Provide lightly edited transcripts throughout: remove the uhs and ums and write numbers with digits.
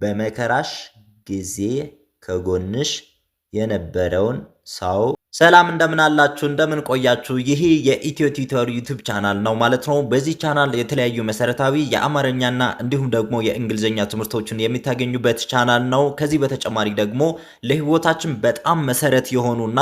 በመከራሽ ጊዜ ከጎንሽ የነበረውን ሰው። ሰላም እንደምን አላችሁ? እንደምን ቆያችሁ? ይህ የኢትዮ ቲዩተር ዩቲዩብ ቻናል ነው ማለት ነው። በዚህ ቻናል የተለያዩ መሰረታዊ የአማርኛና እንዲሁም ደግሞ የእንግሊዝኛ ትምህርቶችን የሚታገኙበት ቻናል ነው። ከዚህ በተጨማሪ ደግሞ ለህይወታችን በጣም መሰረት የሆኑና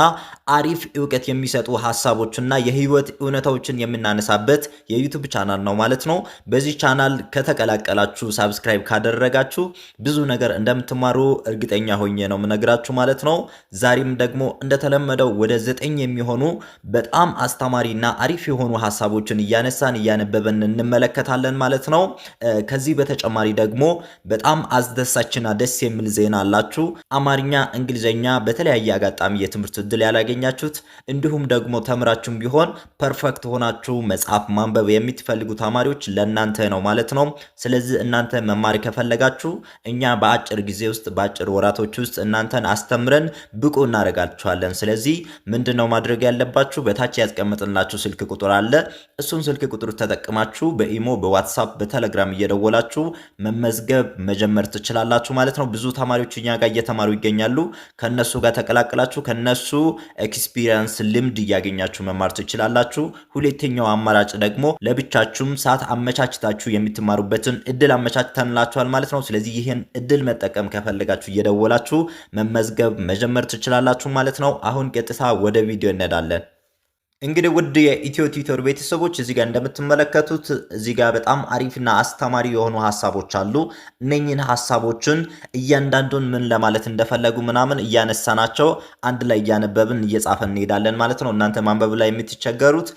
አሪፍ እውቀት የሚሰጡ ሀሳቦችና የህይወት እውነታዎችን የምናነሳበት የዩቲዩብ ቻናል ነው ማለት ነው። በዚህ ቻናል ከተቀላቀላችሁ ሳብስክራይብ ካደረጋችሁ ብዙ ነገር እንደምትማሩ እርግጠኛ ሆኜ ነው የምነግራችሁ ማለት ነው። ዛሬም ደግሞ እንደተለመደው ወደ 9 የሚሆኑ በጣም አስተማሪና አሪፍ የሆኑ ሐሳቦችን እያነበበን እንመለከታለን ማለት ነው። ከዚህ በተጨማሪ ደግሞ በጣም አስደሳችና ደስ የሚል ዜና አላችሁ። አማርኛ፣ እንግሊዘኛ በተለያየ አጋጣሚ የትምህርት እድል ያላገኛችሁት እንዲሁም ደግሞ ተምራችሁም ቢሆን ፐርፌክት ሆናችሁ መጽሐፍ ማንበብ የምትፈልጉ ተማሪዎች ለእናንተ ነው ማለት ነው። ስለዚህ እናንተ መማር ከፈለጋችሁ እኛ በአጭር ጊዜ ውስጥ በአጭር ወራቶች ውስጥ እናንተን አስተምረን ብቁ እናደርጋችኋለን። ስለዚህ ምንድነው ማድረግ ያለባችሁ? በታች ያስቀምጥላችሁ ስልክ ቁጥር አለ። እሱን ስልክ ቁጥር ተጠቅማችሁ በኢሞ፣ በዋትስአፕ፣ በቴሌግራም እየደወላችሁ መመዝገብ መጀመር ትችላላችሁ ማለት ነው። ብዙ ተማሪዎች እኛ ጋር እየተማሩ ይገኛሉ። ከነሱ ጋር ተቀላቅላችሁ ከነሱ ኤክስፒሪየንስ ልምድ እያገኛችሁ መማር ትችላላችሁ። ሁለተኛው አማራጭ ደግሞ ለብቻችሁም ሰዓት አመቻችታችሁ የምትማሩበትን እድል አመቻችተንላችኋል ማለት ነው። ስለዚህ ይህን እድል መጠቀም ከፈለጋችሁ እየደወላችሁ መመዝገብ መጀመር ትችላላችሁ ማለት ነው። አሁን ቀጥታ ወደ ቪዲዮ እንሄዳለን። እንግዲህ ውድ የኢትዮ ቲዩተር ቤተሰቦች እዚህ ጋር እንደምትመለከቱት እዚህ ጋር በጣም አሪፍና አስተማሪ የሆኑ ሐሳቦች አሉ። እነኚህን ሐሳቦችን እያንዳንዱን ምን ለማለት እንደፈለጉ ምናምን እያነሳናቸው አንድ ላይ እያነበብን እየጻፈን እንሄዳለን ማለት ነው። እናንተ ማንበብ ላይ የምትቸገሩት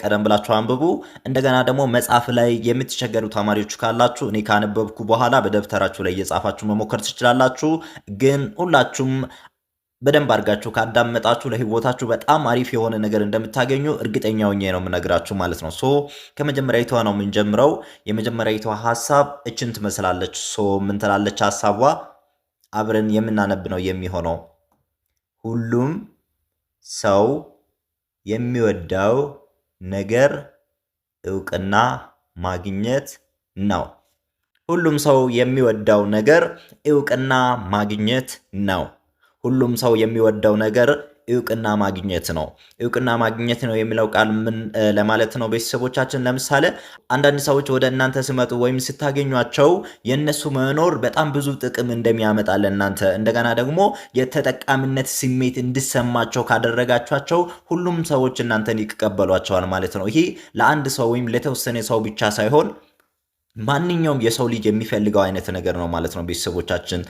ቀደም ብላችሁ አንብቡ። እንደገና ደግሞ መጻፍ ላይ የምትቸገሩ ተማሪዎች ካላችሁ እኔ ካነበብኩ በኋላ በደብተራችሁ ላይ እየጻፋችሁ መሞከር ትችላላችሁ። ግን ሁላችሁም በደንብ አድርጋችሁ ካዳመጣችሁ ለህይወታችሁ በጣም አሪፍ የሆነ ነገር እንደምታገኙ እርግጠኛ ሆኜ ነው የምነግራችሁ ማለት ነው። ከመጀመሪያዊቷ ነው የምንጀምረው። የመጀመሪያዊቷ ሐሳብ እችን ትመስላለች። ምን ትላለች ሐሳቧ? አብረን የምናነብ ነው የሚሆነው። ሁሉም ሰው የሚወደው ነገር እውቅና ማግኘት ነው። ሁሉም ሰው የሚወደው ነገር እውቅና ማግኘት ነው። ሁሉም ሰው የሚወደው ነገር እውቅና ማግኘት ነው። እውቅና ማግኘት ነው የሚለው ቃል ምን ለማለት ነው? ቤተሰቦቻችን ለምሳሌ አንዳንድ ሰዎች ወደ እናንተ ሲመጡ ወይም ስታገኟቸው የነሱ መኖር በጣም ብዙ ጥቅም እንደሚያመጣ ለእናንተ እንደገና ደግሞ የተጠቃሚነት ስሜት እንዲሰማቸው ካደረጋቸዋቸው ሁሉም ሰዎች እናንተን ይቀበሏቸዋል ማለት ነው። ይሄ ለአንድ ሰው ወይም ለተወሰነ ሰው ብቻ ሳይሆን ማንኛውም የሰው ልጅ የሚፈልገው አይነት ነገር ነው ማለት ነው። ቤተሰቦቻችን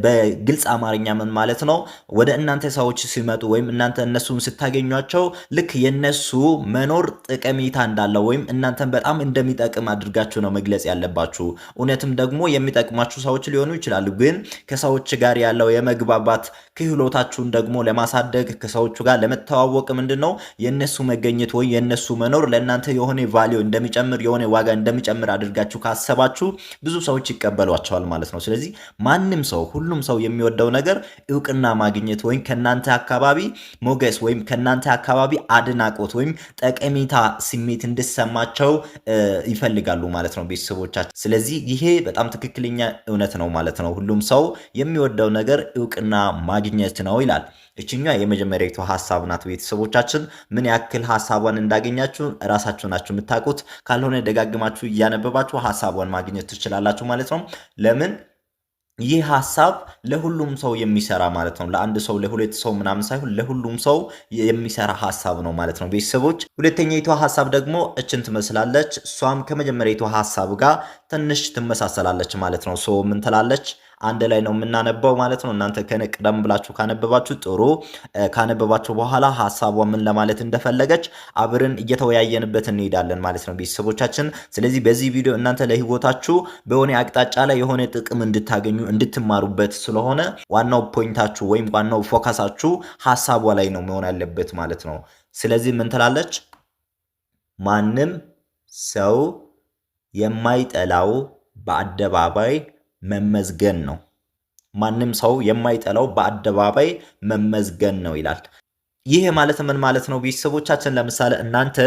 በግልጽ አማርኛ ምን ማለት ነው? ወደ እናንተ ሰዎች ሲመጡ ወይም እናንተ እነሱን ስታገኟቸው ልክ የነሱ መኖር ጠቀሜታ እንዳለው ወይም እናንተን በጣም እንደሚጠቅም አድርጋችሁ ነው መግለጽ ያለባችሁ። እውነትም ደግሞ የሚጠቅማችሁ ሰዎች ሊሆኑ ይችላሉ። ግን ከሰዎች ጋር ያለው የመግባባት ክህሎታችሁን ደግሞ ለማሳደግ ከሰዎቹ ጋር ለመተዋወቅ ምንድነው የነሱ መገኘት ወይ የነሱ መኖር ለእናንተ የሆነ ቫልዩ እንደሚጨምር የሆነ ዋጋ እንደሚጨምር አድርጋችሁ ካሰባችሁ ብዙ ሰዎች ይቀበሏቸዋል ማለት ነው። ስለዚህ ማንም ሰው ሁሉም ሰው የሚወደው ነገር እውቅና ማግኘት ወይም ከናንተ አካባቢ ሞገስ ወይም ከናንተ አካባቢ አድናቆት ወይም ጠቀሜታ ስሜት እንዲሰማቸው ይፈልጋሉ ማለት ነው ቤተሰቦቻችን። ስለዚህ ይሄ በጣም ትክክለኛ እውነት ነው ማለት ነው። ሁሉም ሰው የሚወደው ነገር እውቅና ማግኘት ነው ይላል። እችኛ የመጀመሪያዊቱ ሐሳብ ናት ቤተሰቦቻችን። ምን ያክል ሐሳቧን እንዳገኛችሁ ራሳችሁ ናችሁ የምታውቁት። ካልሆነ ደጋግማችሁ እያነበባችሁ ሐሳቧን ማግኘት ትችላላችሁ ማለት ነው። ለምን ይህ ሐሳብ ለሁሉም ሰው የሚሰራ ማለት ነው። ለአንድ ሰው ለሁለት ሰው ምናምን ሳይሆን ለሁሉም ሰው የሚሰራ ሐሳብ ነው ማለት ነው ቤተሰቦች። ሁለተኛይቷ ሐሳብ ደግሞ እችን ትመስላለች። እሷም ከመጀመሪያዊቷ ሐሳብ ጋር ትንሽ ትመሳሰላለች ማለት ነው። ምን ትላለች? አንድ ላይ ነው የምናነበው ማለት ነው። እናንተ ቀደም ብላችሁ ካነበባችሁ ጥሩ። ካነበባችሁ በኋላ ሐሳቧ ምን ለማለት እንደፈለገች አብረን እየተወያየንበት እንሄዳለን ማለት ነው ቤተሰቦቻችን። ስለዚህ በዚህ ቪዲዮ እናንተ ለህይወታችሁ በሆነ አቅጣጫ ላይ የሆነ ጥቅም እንድታገኙ እንድትማሩበት ስለሆነ ዋናው ፖይንታችሁ ወይም ዋናው ፎከሳችሁ ሐሳቧ ላይ ነው መሆን ያለበት ማለት ነው። ስለዚህ ምን ትላለች? ማንም ሰው የማይጠላው በአደባባይ መመዝገን ነው። ማንም ሰው የማይጠላው በአደባባይ መመዝገን ነው ይላል። ይሄ ማለት ምን ማለት ነው? ቤተሰቦቻችን ለምሳሌ እናንተ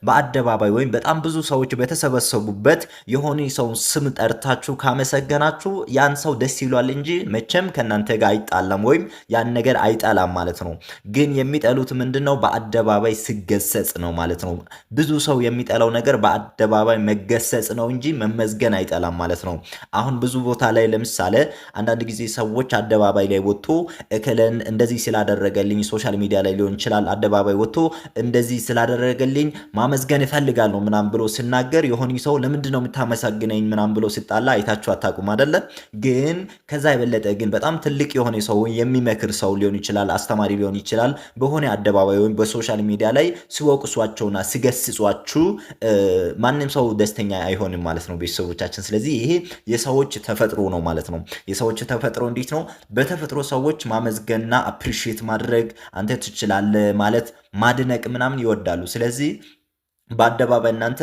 በአደባባይ ወይም በጣም ብዙ ሰዎች በተሰበሰቡበት የሆነ ሰውን ስም ጠርታችሁ ካመሰገናችሁ ያን ሰው ደስ ይሏል እንጂ መቼም ከእናንተ ጋር አይጣላም ወይም ያን ነገር አይጠላም ማለት ነው። ግን የሚጠሉት ምንድን ነው? በአደባባይ ስገሰጽ ነው ማለት ነው። ብዙ ሰው የሚጠላው ነገር በአደባባይ መገሰጽ ነው እንጂ መመዝገን አይጠላም ማለት ነው። አሁን ብዙ ቦታ ላይ ለምሳሌ አንዳንድ ጊዜ ሰዎች አደባባይ ላይ ወጥቶ እከለን እንደዚህ ስላደረገልኝ ሶሻል ሚዲያ ላይ ሊሆን ይችላል አደባባይ ወጥቶ እንደዚህ ስላደረገልኝ ማመስገን እፈልጋለሁ ምናምን ብሎ ሲናገር የሆነ ሰው ለምንድን ነው የምታመሰግነኝ ምናምን ብሎ ሲጣላ አይታችሁ አታውቁም አይደለ? ግን ከዛ የበለጠ ግን በጣም ትልቅ የሆነ ሰው የሚመክር ሰው ሊሆን ይችላል፣ አስተማሪ ሊሆን ይችላል። በሆነ አደባባይ ወይም በሶሻል ሚዲያ ላይ ሲወቅሷቸውና ሲገስጿችሁ ማንም ሰው ደስተኛ አይሆንም ማለት ነው ቤተሰቦቻችን። ስለዚህ ይሄ የሰዎች ተፈጥሮ ነው ማለት ነው። የሰዎች ተፈጥሮ እንዴት ነው? በተፈጥሮ ሰዎች ማመስገንና አፕሪሺየት ማድረግ አንተ ትችላለህ ማለት ማድነቅ ምናምን ይወዳሉ። ስለዚህ በአደባባይ እናንተ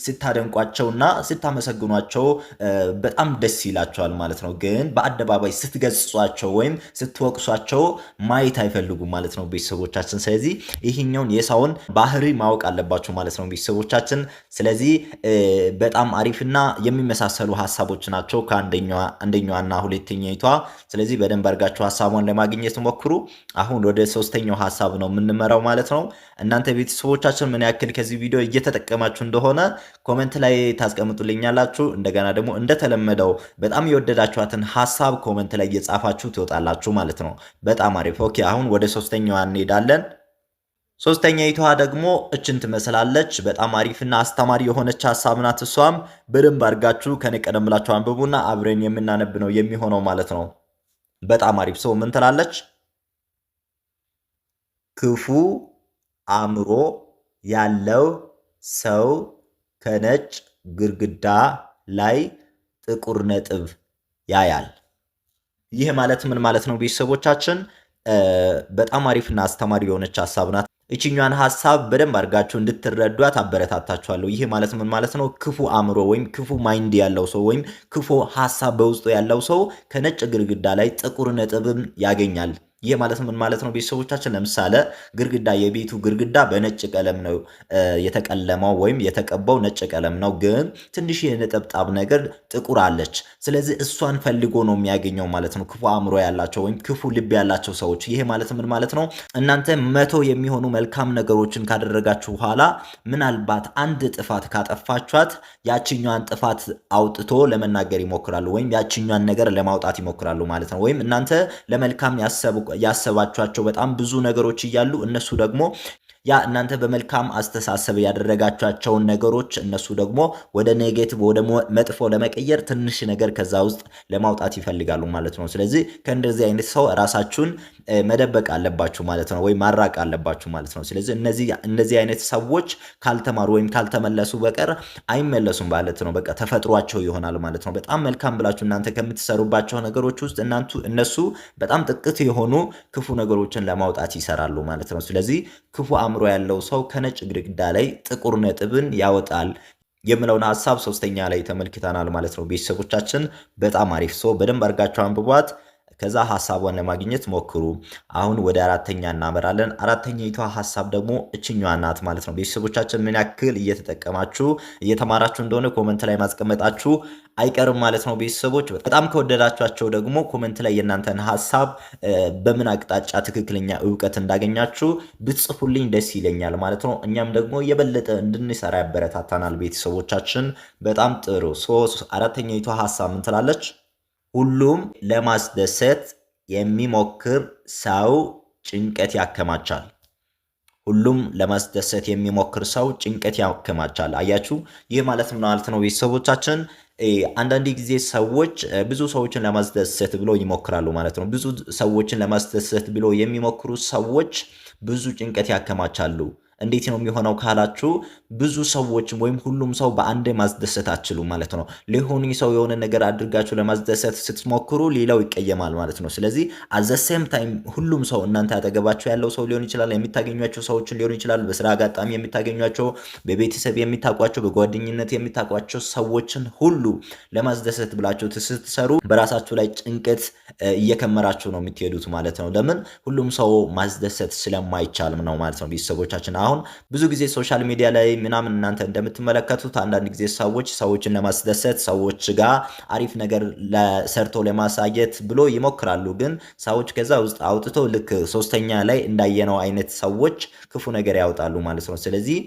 ስታደንቋቸውና ስታመሰግኗቸው በጣም ደስ ይላቸዋል ማለት ነው። ግን በአደባባይ ስትገጽጿቸው ወይም ስትወቅሷቸው ማየት አይፈልጉም ማለት ነው ቤተሰቦቻችን። ስለዚህ ይህኛውን የሰውን ባህሪ ማወቅ አለባቸው ማለት ነው ቤተሰቦቻችን። ስለዚህ በጣም አሪፍና የሚመሳሰሉ ሀሳቦች ናቸው ከአንደኛዋና ሁለተኛይቷ። ስለዚህ በደንብ አድርጋችሁ ሀሳቧን ለማግኘት ሞክሩ። አሁን ወደ ሶስተኛው ሀሳብ ነው የምንመራው ማለት ነው። እናንተ ቤተሰቦቻችን ምን ያክል ከዚህ ቪዲዮ እየተጠቀማችሁ እንደሆነ ኮሜንት ላይ ታስቀምጡልኛላችሁ። እንደገና ደግሞ እንደተለመደው በጣም የወደዳችኋትን ሀሳብ ኮሜንት ላይ እየጻፋችሁ ትወጣላችሁ ማለት ነው። በጣም አሪፍ። ኦኬ አሁን ወደ ሶስተኛዋ እንሄዳለን። ሶስተኛይቷ ደግሞ እችን ትመስላለች። በጣም አሪፍና አስተማሪ የሆነች ሀሳብ ናት። እሷም በደንብ አድርጋችሁ ከኔ ቀደም ብላችሁ አንብቡና አብረን የምናነብ ነው የሚሆነው ማለት ነው። በጣም አሪፍ። ሰው ምን ትላለች? ክፉ አእምሮ ያለው ሰው ከነጭ ግድግዳ ላይ ጥቁር ነጥብ ያያል። ይህ ማለት ምን ማለት ነው ቤተሰቦቻችን? በጣም አሪፍና አስተማሪ የሆነች ሀሳብ ናት። እችኛዋን ሀሳብ በደንብ አድርጋችሁ እንድትረዷት አበረታታችኋለሁ። ይህ ማለት ምን ማለት ነው? ክፉ አእምሮ ወይም ክፉ ማይንድ ያለው ሰው ወይም ክፉ ሀሳብ በውስጡ ያለው ሰው ከነጭ ግድግዳ ላይ ጥቁር ነጥብን ያገኛል። ይህ ማለት ምን ማለት ነው ቤተሰቦቻችን? ለምሳሌ ግድግዳ የቤቱ ግድግዳ በነጭ ቀለም ነው የተቀለመው ወይም የተቀባው ነጭ ቀለም ነው፣ ግን ትንሽ የነጠብጣብ ነገር ጥቁር አለች። ስለዚህ እሷን ፈልጎ ነው የሚያገኘው ማለት ነው ክፉ አእምሮ ያላቸው ወይም ክፉ ልብ ያላቸው ሰዎች። ይሄ ማለት ምን ማለት ነው? እናንተ 100 የሚሆኑ መልካም ነገሮችን ካደረጋችሁ በኋላ ምናልባት አንድ ጥፋት ካጠፋችኋት ያችኛዋን ጥፋት አውጥቶ ለመናገር ይሞክራሉ ወይም ያችኛዋን ነገር ለማውጣት ይሞክራሉ ማለት ነው። ወይም እናንተ ለመልካም ያሰባችኋቸው በጣም ብዙ ነገሮች እያሉ እነሱ ደግሞ ያ እናንተ በመልካም አስተሳሰብ ያደረጋቸውን ነገሮች እነሱ ደግሞ ወደ ኔጌቲቭ ወደ መጥፎ ለመቀየር ትንሽ ነገር ከዛ ውስጥ ለማውጣት ይፈልጋሉ ማለት ነው። ስለዚህ ከእንደዚህ አይነት ሰው ራሳችሁን መደበቅ አለባችሁ ማለት ነው፣ ወይም ማራቅ አለባችሁ ማለት ነው። ስለዚህ እነዚህ አይነት ሰዎች ካልተማሩ ወይም ካልተመለሱ በቀር አይመለሱም ማለት ነው። በቃ ተፈጥሯቸው ይሆናል ማለት ነው። በጣም መልካም ብላችሁ እናንተ ከምትሰሩባቸው ነገሮች ውስጥ እነሱ በጣም ጥቂት የሆኑ ክፉ ነገሮችን ለማውጣት ይሰራሉ ማለት ነው። ስለዚህ ክፉ አእምሮ ያለው ሰው ከነጭ ግድግዳ ላይ ጥቁር ነጥብን ያወጣል የምለውን ሀሳብ ሶስተኛ ላይ ተመልክተናል ማለት ነው። ቤተሰቦቻችን በጣም አሪፍ ሰው በደንብ አድርጋችሁ አንብቧት። ከዛ ሀሳቧን ለማግኘት ሞክሩ። አሁን ወደ አራተኛ እናመራለን። አራተኛይቷ ሀሳብ ደግሞ እችኛዋ ናት ማለት ነው። ቤተሰቦቻችን ምን ያክል እየተጠቀማችሁ እየተማራችሁ እንደሆነ ኮመንት ላይ ማስቀመጣችሁ አይቀርም ማለት ነው። ቤተሰቦች በጣም ከወደዳችኋቸው ደግሞ ኮመንት ላይ የእናንተን ሀሳብ በምን አቅጣጫ ትክክለኛ እውቀት እንዳገኛችሁ ብትጽፉልኝ ደስ ይለኛል ማለት ነው። እኛም ደግሞ የበለጠ እንድንሰራ ያበረታታናል። ቤተሰቦቻችን በጣም ጥሩ። አራተኛይቷ ሀሳብ ምን ትላለች? ሁሉም ለማስደሰት የሚሞክር ሰው ጭንቀት ያከማቻል። ሁሉም ለማስደሰት የሚሞክር ሰው ጭንቀት ያከማቻል። አያችሁ፣ ይህ ማለት ምን ማለት ነው ቤተሰቦቻችን? አንዳንድ ጊዜ ሰዎች ብዙ ሰዎችን ለማስደሰት ብሎ ይሞክራሉ ማለት ነው። ብዙ ሰዎችን ለማስደሰት ብሎ የሚሞክሩ ሰዎች ብዙ ጭንቀት ያከማቻሉ። እንዴት ነው የሚሆነው ካላችሁ ብዙ ሰዎች ወይም ሁሉም ሰው በአንዴ ማስደሰት አትችሉ ማለት ነው። ሊሆኑ ሰው የሆነ ነገር አድርጋችሁ ለማስደሰት ስትሞክሩ ሌላው ይቀየማል ማለት ነው። ስለዚህ አዘሴም ታይም ሁሉም ሰው እናንተ ያጠገባችሁ ያለው ሰው ሊሆን ይችላል፣ የሚታገኟቸው ሰዎችን ሊሆን ይችላል፣ በስራ አጋጣሚ የሚታገኟቸው፣ በቤተሰብ የሚታውቋቸው፣ በጓደኝነት የሚታውቋቸው ሰዎችን ሁሉ ለማስደሰት ብላችሁ ስትሰሩ በራሳችሁ ላይ ጭንቀት እየከመራችሁ ነው የምትሄዱት ማለት ነው። ለምን ሁሉም ሰው ማስደሰት ስለማይቻልም ነው ማለት ነው። ቤተሰቦቻችን አሁን ብዙ ጊዜ ሶሻል ሚዲያ ላይ ምናምን እናንተ እንደምትመለከቱት አንዳንድ ጊዜ ሰዎችን ለማስደሰት ሰዎች ጋር አሪፍ ነገር ሰርቶ ለማሳየት ብሎ ይሞክራሉ። ግን ሰዎች ከዛ ውስጥ አውጥቶ ልክ ሶስተኛ ላይ እንዳየነው አይነት ሰዎች ክፉ ነገር ያወጣሉ ማለት ነው። ስለዚህ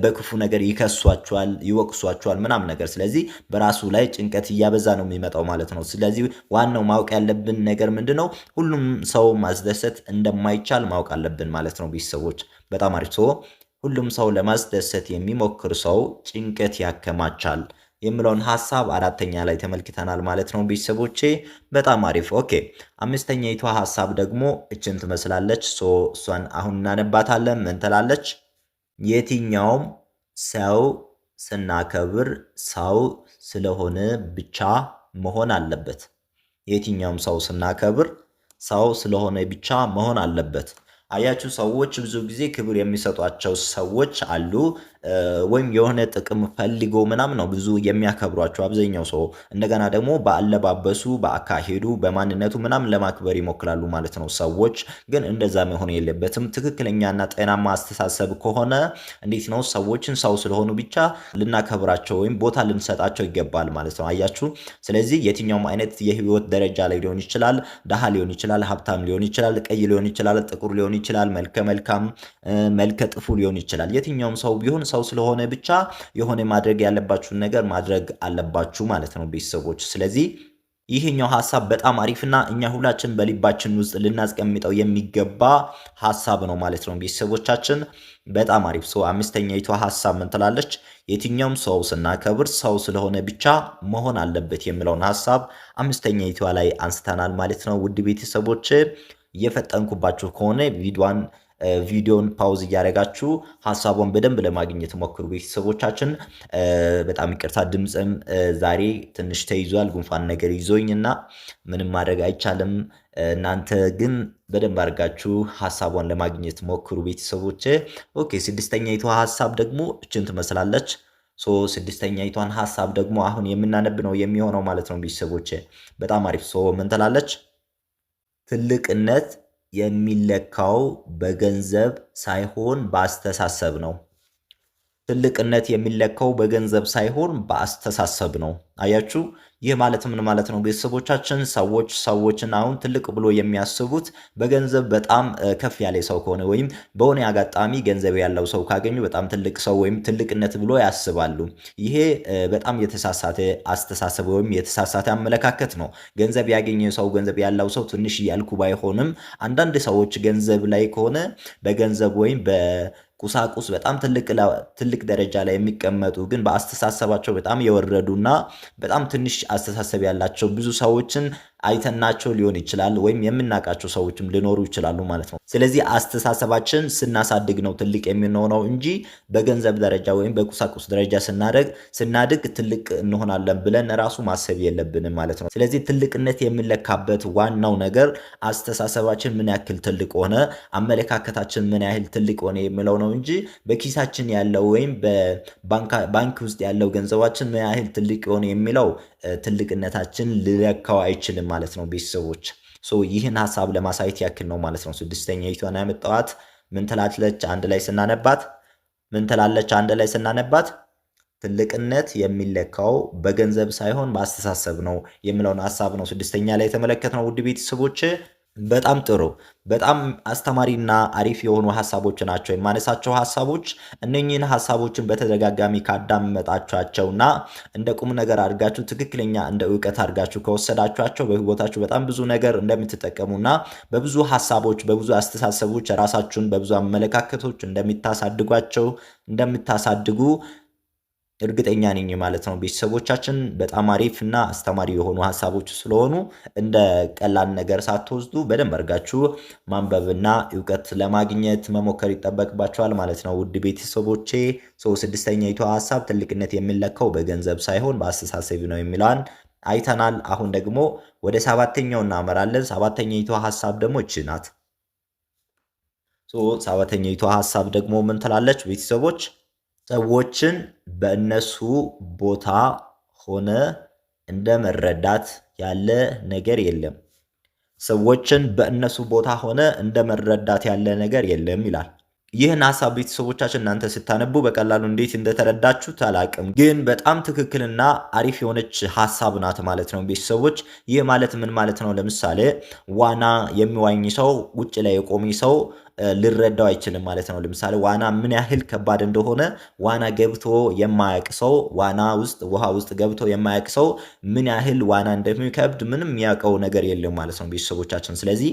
በክፉ ነገር ይከሷቸዋል፣ ይወቅሷቸዋል ምናምን ነገር። ስለዚህ በራሱ ላይ ጭንቀት እያበዛ ነው የሚመጣው ማለት ነው። ስለዚህ ዋናው ማወቅ ያለብን ነገር ምንድነው? ሁሉም ሰው ማስደሰት እንደማይቻል ማወቅ አለብን ማለት ነው። ቤተሰቦች በጣም አሪፍ። ሁሉም ሰው ለማስደሰት የሚሞክር ሰው ጭንቀት ያከማቻል የሚለውን ሐሳብ አራተኛ ላይ ተመልክተናል ማለት ነው። ቤተሰቦቼ በጣም አሪፍ። ኦኬ አምስተኛይቷ ሐሳብ ደግሞ እችን ትመስላለች። እሷን አሁን እናነባታለን። ምን ትላለች? የትኛውም ሰው ስናከብር ሰው ስለሆነ ብቻ መሆን አለበት። የትኛውም ሰው ስናከብር ሰው ስለሆነ ብቻ መሆን አለበት። አያችሁ፣ ሰዎች ብዙ ጊዜ ክብር የሚሰጧቸው ሰዎች አሉ። ወይም የሆነ ጥቅም ፈልጎ ምናምን ነው ብዙ የሚያከብሯቸው አብዛኛው ሰው። እንደገና ደግሞ በአለባበሱ፣ በአካሄዱ፣ በማንነቱ ምናምን ለማክበር ይሞክራሉ ማለት ነው ሰዎች። ግን እንደዛ መሆን የለበትም። ትክክለኛና ጤናማ አስተሳሰብ ከሆነ እንዴት ነው ሰዎችን ሰው ስለሆኑ ብቻ ልናከብራቸው ወይም ቦታ ልንሰጣቸው ይገባል ማለት ነው። አያችሁ። ስለዚህ የትኛውም አይነት የህይወት ደረጃ ላይ ሊሆን ይችላል፣ ደሃ ሊሆን ይችላል፣ ሀብታም ሊሆን ይችላል፣ ቀይ ሊሆን ይችላል፣ ጥቁር ሊሆን ይችላል፣ መልከ መልካም፣ መልከ ጥፉ ሊሆን ይችላል። የትኛውም ሰው ቢሆን ሰው ስለሆነ ብቻ የሆነ ማድረግ ያለባችሁን ነገር ማድረግ አለባችሁ ማለት ነው ቤተሰቦች። ስለዚህ ይህኛው ሐሳብ በጣም አሪፍና እኛ ሁላችን በልባችን ውስጥ ልናስቀምጠው የሚገባ ሐሳብ ነው ማለት ነው ቤተሰቦቻችን። በጣም አሪፍ። አምስተኛይቷ ሐሳብ ምን ትላለች? የትኛውም ሰው ስናከብር ሰው ስለሆነ ብቻ መሆን አለበት የሚለውን ሐሳብ አምስተኛይቷ ላይ አንስተናል ማለት ነው። ውድ ቤተሰቦች እየፈጠንኩባችሁ ከሆነ ቪዲዮን ፓውዝ እያደረጋችሁ ሐሳቧን በደንብ ለማግኘት ሞክሩ ቤተሰቦቻችን። በጣም ይቅርታ ድምፅም ዛሬ ትንሽ ተይዟል፣ ጉንፋን ነገር ይዞኝና ምንም ማድረግ አይቻልም። እናንተ ግን በደንብ አድርጋችሁ ሐሳቧን ለማግኘት ሞክሩ ቤተሰቦች። ኦኬ ስድስተኛይቷ ሐሳብ ደግሞ እችን ትመስላለች። ስድስተኛይቷን ሐሳብ ደግሞ አሁን የምናነብ ነው የሚሆነው ማለት ነው ቤተሰቦች። በጣም አሪፍ። ምን ትላለች? ትልቅነት የሚለካው በገንዘብ ሳይሆን በአስተሳሰብ ነው። ትልቅነት የሚለካው በገንዘብ ሳይሆን በአስተሳሰብ ነው። አያችሁ፣ ይህ ማለት ምን ማለት ነው ቤተሰቦቻችን? ሰዎችን አሁን ትልቅ ብሎ የሚያስቡት በገንዘብ በጣም ከፍ ያለ ሰው ከሆነ ወይም በሆነ አጋጣሚ ገንዘብ ያለው ሰው ካገኙ በጣም ትልቅ ሰው ወይም ትልቅነት ብሎ ያስባሉ። ይሄ በጣም የተሳሳተ አስተሳሰብ ወይም የተሳሳተ አመለካከት ነው። ገንዘብ ያገኘ ሰው ገንዘብ ያለው ሰው ትንሽ ያልኩ ባይሆንም አንዳንድ ሰዎች ገንዘብ ላይ ከሆነ በገንዘብ ወይም ቁሳቁስ በጣም ትልቅ ደረጃ ላይ የሚቀመጡ ግን በአስተሳሰባቸው በጣም የወረዱና በጣም ትንሽ አስተሳሰብ ያላቸው ብዙ ሰዎችን አይተናቸው ሊሆን ይችላል፣ ወይም የምናውቃቸው ሰዎችም ሊኖሩ ይችላሉ ማለት ነው። ስለዚህ አስተሳሰባችን ስናሳድግ ነው ትልቅ የምንሆነው እንጂ በገንዘብ ደረጃ ወይም በቁሳቁስ ደረጃ ስናድግ ትልቅ እንሆናለን ብለን ራሱ ማሰብ የለብንም ማለት ነው። ስለዚህ ትልቅነት የሚለካበት ዋናው ነገር አስተሳሰባችን ምን ያክል ትልቅ ሆነ፣ አመለካከታችን ምን ያህል ትልቅ ሆነ የሚለው ነው እንጂ በኪሳችን ያለው ወይም በባንክ ውስጥ ያለው ገንዘባችን ምን ያህል ትልቅ ሆነ የሚለው ትልቅነታችን ሊለካው አይችልም ማለት ነው ቤተሰቦች። ይህን ሐሳብ ለማሳየት ያክል ነው ማለት ነው። ስድስተኛይቷን ያመጣኋት ምን ትላለች አንድ ላይ ስናነባት ትልቅነት የሚለካው በገንዘብ ሳይሆን በአስተሳሰብ ነው የሚለውን ሐሳብ ነው ስድስተኛ ላይ የተመለከትነው ውድ ቤተሰቦች። በጣም ጥሩ። በጣም አስተማሪና አሪፍ የሆኑ ሐሳቦች ናቸው የማነሳቸው ሐሳቦች። እነኚህን ሐሳቦችን በተደጋጋሚ ካዳመጣችኋቸውና እንደ ቁም ነገር አድርጋችሁ ትክክለኛ እንደ ዕውቀት አድርጋችሁ ከወሰዳችኋቸው በህይወታችሁ በጣም ብዙ ነገር እንደምትጠቀሙና በብዙ ሐሳቦች በብዙ አስተሳሰቦች ራሳችሁን በብዙ አመለካከቶች እንደምታሳድጉ እርግጠኛ ነኝ ማለት ነው። ቤተሰቦቻችን በጣም አሪፍ እና አስተማሪ የሆኑ ሀሳቦች ስለሆኑ እንደ ቀላል ነገር ሳትወስዱ በደንብ አድርጋችሁ ማንበብና እውቀት ለማግኘት መሞከር ይጠበቅባቸዋል ማለት ነው። ውድ ቤተሰቦቼ ስድስተኛይቱ ሀሳብ ትልቅነት የሚለካው በገንዘብ ሳይሆን በአስተሳሰብ ነው የሚለውን አይተናል። አሁን ደግሞ ወደ ሰባተኛው እናመራለን። ሰባተኛይቱ ሀሳብ ደግሞ እቺ ናት። ሰባተኛይቱ ሀሳብ ደግሞ ምን ትላለች ቤተሰቦች? ሰዎችን በእነሱ ቦታ ሆነ እንደ መረዳት ያለ ነገር የለም። ሰዎችን በእነሱ ቦታ ሆነ እንደ መረዳት ያለ ነገር የለም ይላል። ይህን ሀሳብ ቤተሰቦቻችን እናንተ ስታነቡ በቀላሉ እንዴት እንደተረዳችሁት አላቅም፣ ግን በጣም ትክክልና አሪፍ የሆነች ሀሳብ ናት ማለት ነው ቤተሰቦች። ይህ ማለት ምን ማለት ነው? ለምሳሌ ዋና የሚዋኝ ሰው ውጭ ላይ የቆሚ ሰው ልረዳው አይችልም ማለት ነው። ለምሳሌ ዋና ምን ያህል ከባድ እንደሆነ ዋና ገብቶ የማያውቅ ሰው ውሃ ውስጥ ገብቶ የማያውቅ ሰው ምን ያህል ዋና እንደሚከብድ ምንም የሚያውቀው ነገር የለም ማለት ነው ቤተሰቦቻችን። ስለዚህ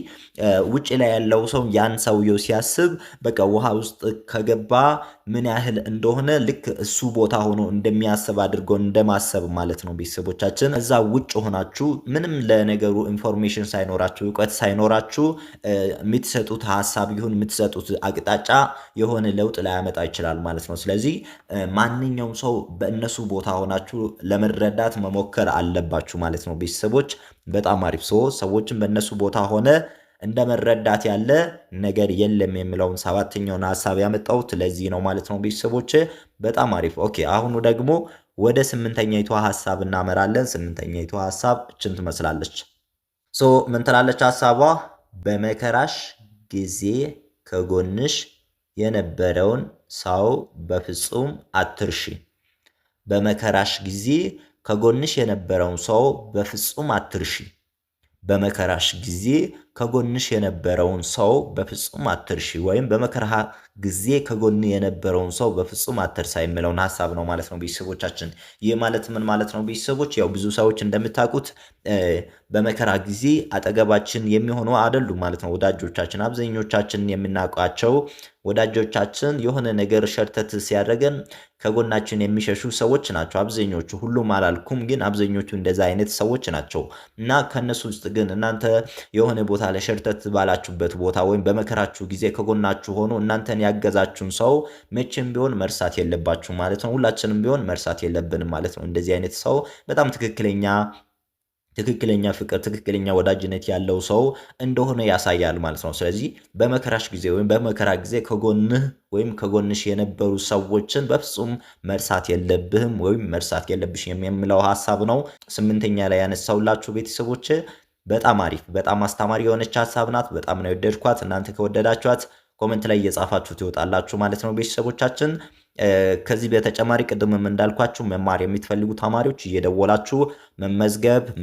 ውጭ ላይ ያለው ሰው ያን ሰውየው ሲያስብ በቃ ውሃ ውስጥ ከገባ ምን ያህል እንደሆነ ልክ እሱ ቦታ ሆኖ እንደሚያስብ አድርጎ እንደማሰብ ማለት ነው ቤተሰቦቻችን። እዛ ውጭ ሆናችሁ ምንም ለነገሩ ኢንፎርሜሽን ሳይኖራችሁ እውቀት ሳይኖራችሁ የምትሰጡት ሀሳብ ይሁን የምትሰጡት አቅጣጫ የሆነ ለውጥ ላያመጣ ይችላል ማለት ነው። ስለዚህ ማንኛውም ሰው በእነሱ ቦታ ሆናችሁ ለመረዳት መሞከር አለባችሁ ማለት ነው ቤተሰቦች። በጣም አሪፍ ሰዎችን በእነሱ ቦታ ሆነ እንደ መረዳት ያለ ነገር የለም የሚለውን ሰባተኛውን ሀሳብ ያመጣሁት ለዚህ ነው ማለት ነው ቤተሰቦች። በጣም አሪፍ። ኦኬ አሁኑ ደግሞ ወደ ስምንተኛይቱ ሀሳብ እናመራለን። ስምንተኛይቱ ሀሳብ እችን ትመስላለች። ምን ትላለች ሀሳቧ? በመከራሽ ጊዜ ከጎንሽ የነበረውን ሰው በፍጹም አትርሺ። በመከራሽ ጊዜ ከጎንሽ የነበረውን ሰው በፍጹም አትርሺ። በመከራሽ ጊዜ ከጎንሽ የነበረውን ሰው በፍጹም አትርሺ፣ ወይም በመከራ ጊዜ ከጎን የነበረውን ሰው በፍጹም አትርሳ የሚለውን ሀሳብ ነው ማለት ነው ቤተሰቦቻችን። ይህ ማለት ምን ማለት ነው ቤተሰቦች? ያው ብዙ ሰዎች እንደምታውቁት በመከራ ጊዜ አጠገባችን የሚሆኑ አይደሉም ማለት ነው ወዳጆቻችን። አብዛኞቻችን የምናውቃቸው ወዳጆቻችን የሆነ ነገር ሸርተት ሲያደርገን ከጎናችን የሚሸሹ ሰዎች ናቸው አብዛኞቹ። ሁሉም አላልኩም፣ ግን አብዛኞቹ እንደዛ አይነት ሰዎች ናቸው። እና ከነሱ ውስጥ ግን እናንተ የሆነ ቦታ ለሸርተት ባላችሁበት ቦታ ወይም በመከራችሁ ጊዜ ከጎናችሁ ሆኖ እናንተን ያገዛችሁን ሰው መቼም ቢሆን መርሳት የለባችሁ ማለት ነው። ሁላችንም ቢሆን መርሳት የለብንም ማለት ነው። እንደዚህ አይነት ሰው በጣም ትክክለኛ ፍቅር፣ ትክክለኛ ወዳጅነት ያለው ሰው እንደሆነ ያሳያል ማለት ነው። ስለዚህ በመከራሽ ጊዜ ወይም በመከራ ጊዜ ከጎንህ ወይም ከጎንሽ የነበሩ ሰዎችን በፍጹም መርሳት የለብህም ወይም መርሳት የለብሽም የሚለው ሀሳብ ነው ስምንተኛ ላይ ያነሳውላችሁ ቤተሰቦች። በጣም አሪፍ፣ በጣም አስተማሪ የሆነች ሀሳብ ናት። በጣም ነው የወደድኳት። እናንተ ከወደዳችኋት ኮመንት ላይ እየጻፋችሁ ትወጣላችሁ ማለት ነው ቤተሰቦቻችን። ከዚህ በተጨማሪ ቅድምም እንዳልኳችሁ መማር የምትፈልጉ ተማሪዎች እየደወላችሁ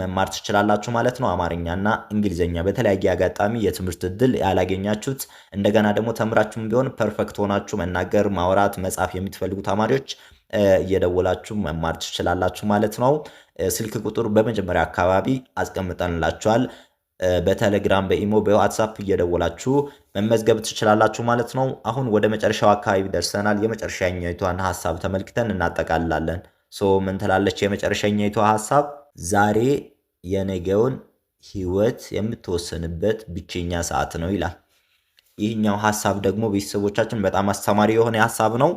መማር ትችላላችሁ ማለት ነው። አማርኛና እንግሊዝኛ በተለያየ አጋጣሚ የትምህርት እድል ያላገኛችሁት እንደገና ደግሞ ተምራችሁም ቢሆን ፐርፌክት ሆናችሁ መናገር፣ ማውራት፣ መጻፍ የምትፈልጉ ተማሪዎች እየደወላችሁ መማር ትችላላችሁ ማለት ነው። ስልክ ቁጥር በመጀመሪያ አካባቢ አስቀምጠንላችኋል። በቴሌግራም፣ በኢሞ፣ በዋትሳፕ እየደወላችሁ መመዝገብ ትችላላችሁ ማለት ነው። አሁን ወደ መጨረሻው አካባቢ ደርሰናል። የመጨረሻኛይቷን ሀሳብ ተመልክተን እናጠቃልላለን። ምን ትላለች የመጨረሻኛይቷ ሀሳብ? ዛሬ የነገውን ህይወት የምትወሰንበት ብቸኛ ሰዓት ነው ይላል። ይህኛው ሀሳብ ደግሞ ቤተሰቦቻችን በጣም አስተማሪ የሆነ ሀሳብ ነው።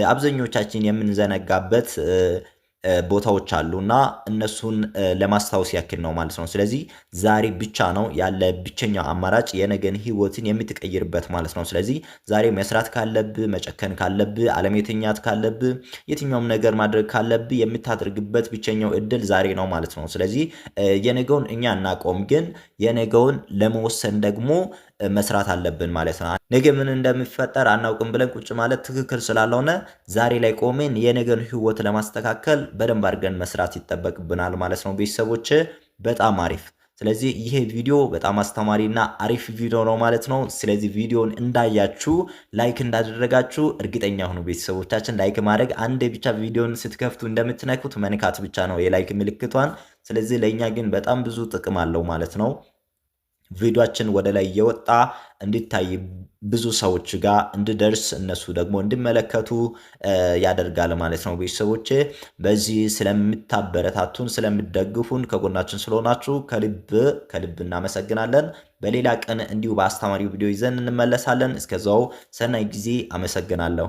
አብዛኞቻችን የምንዘነጋበት ቦታዎች አሉና እነሱን ለማስታወስ ያክል ነው ማለት ነው። ስለዚህ ዛሬ ብቻ ነው ያለ ብቸኛው አማራጭ የነገን ህይወትን የምትቀይርበት ማለት ነው። ስለዚህ ዛሬ መስራት ካለብህ፣ መጨከን ካለብህ፣ አለመተኛት ካለብህ፣ የትኛውም ነገር ማድረግ ካለብህ የምታደርግበት ብቸኛው እድል ዛሬ ነው ማለት ነው። ስለዚህ የነገውን እኛ እናቆም፣ ግን የነገውን ለመወሰን ደግሞ መስራት አለብን ማለት ነው። ነገ ምን እንደሚፈጠር አናውቅም ብለን ቁጭ ማለት ትክክል ስላልሆነ ዛሬ ላይ ቆሜን የነገን ህይወት ለማስተካከል በደንብ አድርገን መስራት ይጠበቅብናል ማለት ነው። ቤተሰቦች በጣም አሪፍ። ስለዚህ ይሄ ቪዲዮ በጣም አስተማሪና አሪፍ ቪዲዮ ነው ማለት ነው። ስለዚህ ቪዲዮን እንዳያችሁ ላይክ እንዳደረጋችሁ እርግጠኛ ሁኑ ቤተሰቦቻችን። ላይክ ማድረግ አንዴ ብቻ ቪዲዮን ስትከፍቱ እንደምትነኩት መንካት ብቻ ነው የላይክ ምልክቷን። ስለዚህ ለእኛ ግን በጣም ብዙ ጥቅም አለው ማለት ነው። ቪዲዮአችን ወደ ላይ እየወጣ እንዲታይ ብዙ ሰዎች ጋር እንዲደርስ እነሱ ደግሞ እንዲመለከቱ ያደርጋል ማለት ነው። ቤተሰቦቼ በዚህ ስለምታበረታቱን ስለምትደግፉን ከጎናችን ስለሆናችሁ ከልብ እናመሰግናለን። በሌላ ቀን እንዲሁ በአስተማሪ ቪዲዮ ይዘን እንመለሳለን። እስከዛው ሰናይ ጊዜ። አመሰግናለሁ።